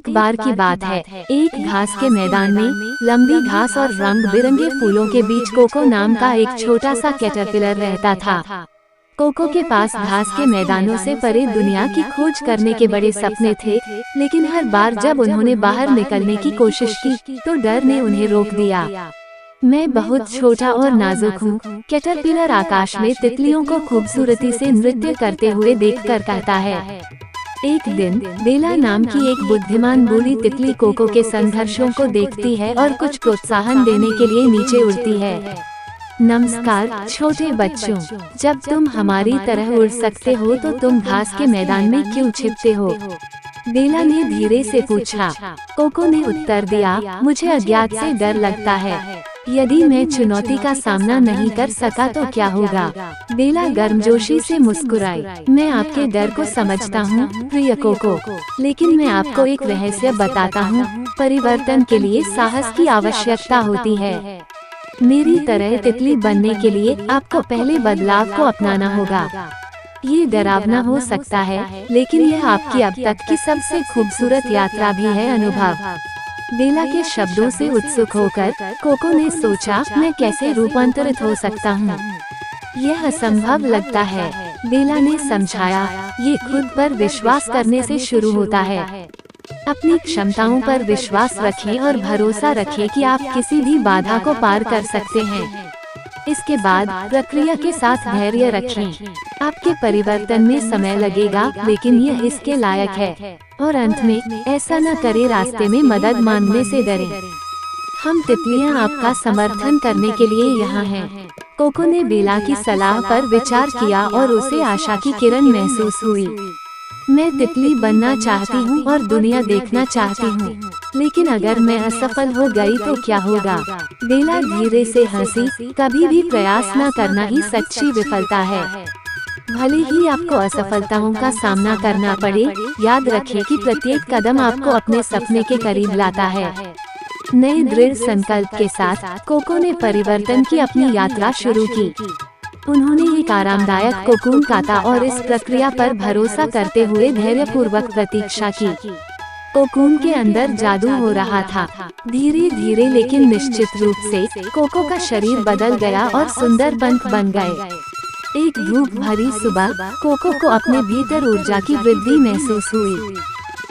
एक बार की बात है, एक घास के मैदान में लंबी घास और रंग बिरंगे फूलों के बीच कोको नाम का एक छोटा सा कैटरपिलर रहता था। कोको के पास घास के मैदानों से परे दुनिया की खोज करने के बड़े सपने थे, लेकिन हर बार जब उन्होंने बाहर निकलने की कोशिश की तो डर ने उन्हें रोक दिया। मैं बहुत छोटा और नाजुक हूँ, कैटरपिलर आकाश में तितलियों को खूबसूरती से नृत्य करते हुए देखकर कहता है। एक दिन बेला नाम की एक बुद्धिमान बूढ़ी तितली कोको के संघर्षों को देखती है और कुछ प्रोत्साहन देने के लिए नीचे उड़ती है। नमस्कार छोटे बच्चों, जब तुम हमारी तरह उड़ सकते हो तो तुम घास के मैदान में क्यों छिपते हो? बेला ने धीरे से पूछा। कोको ने उत्तर दिया, मुझे अज्ञात से डर लगता है। यदि मैं चुनौती का सामना नहीं कर सका तो क्या होगा? बेला गर्मजोशी से मुस्कुराई। मैं आपके डर को समझता हूँ प्रिय कोको, लेकिन मैं आपको एक रहस्य बताता हूँ। परिवर्तन के लिए साहस की आवश्यकता होती है। मेरी तरह तितली बनने के लिए आपको पहले बदलाव को अपनाना होगा। ये डरावना हो सकता है, लेकिन यह आपकी अब तक की सबसे खूबसूरत यात्रा भी है। अनुभव। बेला के शब्दों से उत्सुक होकर कोको ने सोचा, मैं कैसे रूपांतरित हो सकता हूँ? यह असंभव लगता है। बेला ने समझाया, ये खुद पर विश्वास करने से शुरू होता है। अपनी क्षमताओं पर विश्वास रखें और भरोसा रखें कि आप किसी भी बाधा को पार कर सकते हैं। इसके बाद प्रक्रिया के साथ धैर्य रखें। आपके परिवर्तन में समय लगेगा, लेकिन यह इसके लायक है। और अंत में ऐसा न करे रास्ते में मदद मांगने से डरें। हम तितलियां आपका समर्थन करने के लिए यहाँ हैं। कोको ने बेला की सलाह पर विचार किया और उसे आशा की किरण महसूस हुई। मैं तितली बनना चाहती हूँ और दुनिया देखना चाहती हूँ, लेकिन अगर मैं असफल हो गई तो क्या होगा? बेला धीरे से हंसी। कभी भी प्रयास न करना ही सच्ची विफलता है। भले ही आपको असफलताओं का सामना करना पड़े, याद रखें कि प्रत्येक कदम आपको अपने सपने के करीब लाता है। नए दृढ़ संकल्प के साथ कोको ने परिवर्तन की अपनी यात्रा शुरू की। उन्होंने एक आरामदायक कोकून काटा और इस प्रक्रिया पर भरोसा करते हुए धैर्यपूर्वक प्रतीक्षा की। कोकून के अंदर जादू हो रहा था। धीरे धीरे लेकिन निश्चित रूप से कोको का शरीर बदल गया और सुंदर पंख बन गए। एक धूप भरी सुबह कोको को अपने भीतर ऊर्जा की वृद्धि महसूस हुई।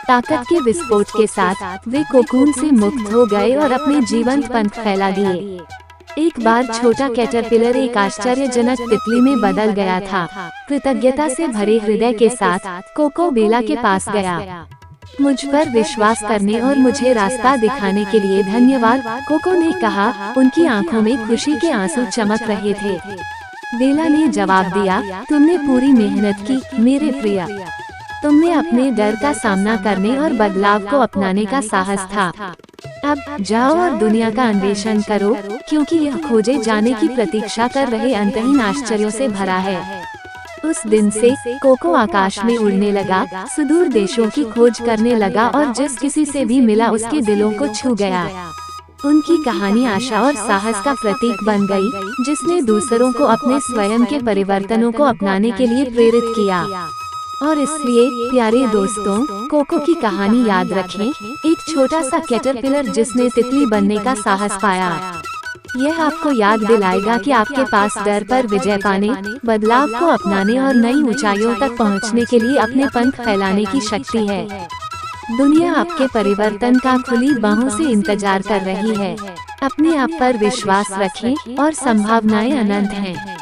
ताकत के विस्फोट के साथ वे कोकून से मुक्त हो गए और अपने जीवंत पंख फैला दिए। एक बार छोटा कैटरपिलर एक आश्चर्यजनक तितली में बदल गया था। कृतज्ञता से भरे हृदय के साथ कोको बेला के पास गया। मुझ पर विश्वास करने और मुझे रास्ता दिखाने के लिए धन्यवाद, कोको ने कहा। उनकी आंखों में खुशी के आंसू चमक रहे थे। बेला ने जवाब दिया, तुमने पूरी मेहनत की मेरे प्रिय। तुमने अपने डर का सामना करने और बदलाव को अपनाने का साहस था। अब जाओ और दुनिया का अन्वेषण करो, क्योंकि यह खोजे जाने की प्रतीक्षा कर रहे अंतहीन आश्चर्यों से भरा है। उस दिन से कोको आकाश में उड़ने लगा, सुदूर देशों की खोज करने लगा और जिस किसी से भी मिला उसके दिलों को छू गया। उनकी कहानी आशा और साहस का प्रतीक बन गई, जिसने दूसरों को अपने स्वयं के परिवर्तनों को अपनाने के लिए प्रेरित किया। और इसलिए प्यारे दोस्तों, कोको की कहानी याद रखें, एक छोटा सा कैटरपिलर जिसने तितली बनने का साहस पाया। यह आपको याद दिलाएगा कि आपके पास डर पर विजय पाने, बदलाव को अपनाने और नई ऊंचाइयों तक पहुंचने के लिए अपने पंख फैलाने की शक्ति है। दुनिया आपके परिवर्तन का खुली बाहों से इंतजार कर रही है। अपने आप पर विश्वास रखें और संभावनाएं अनंत हैं।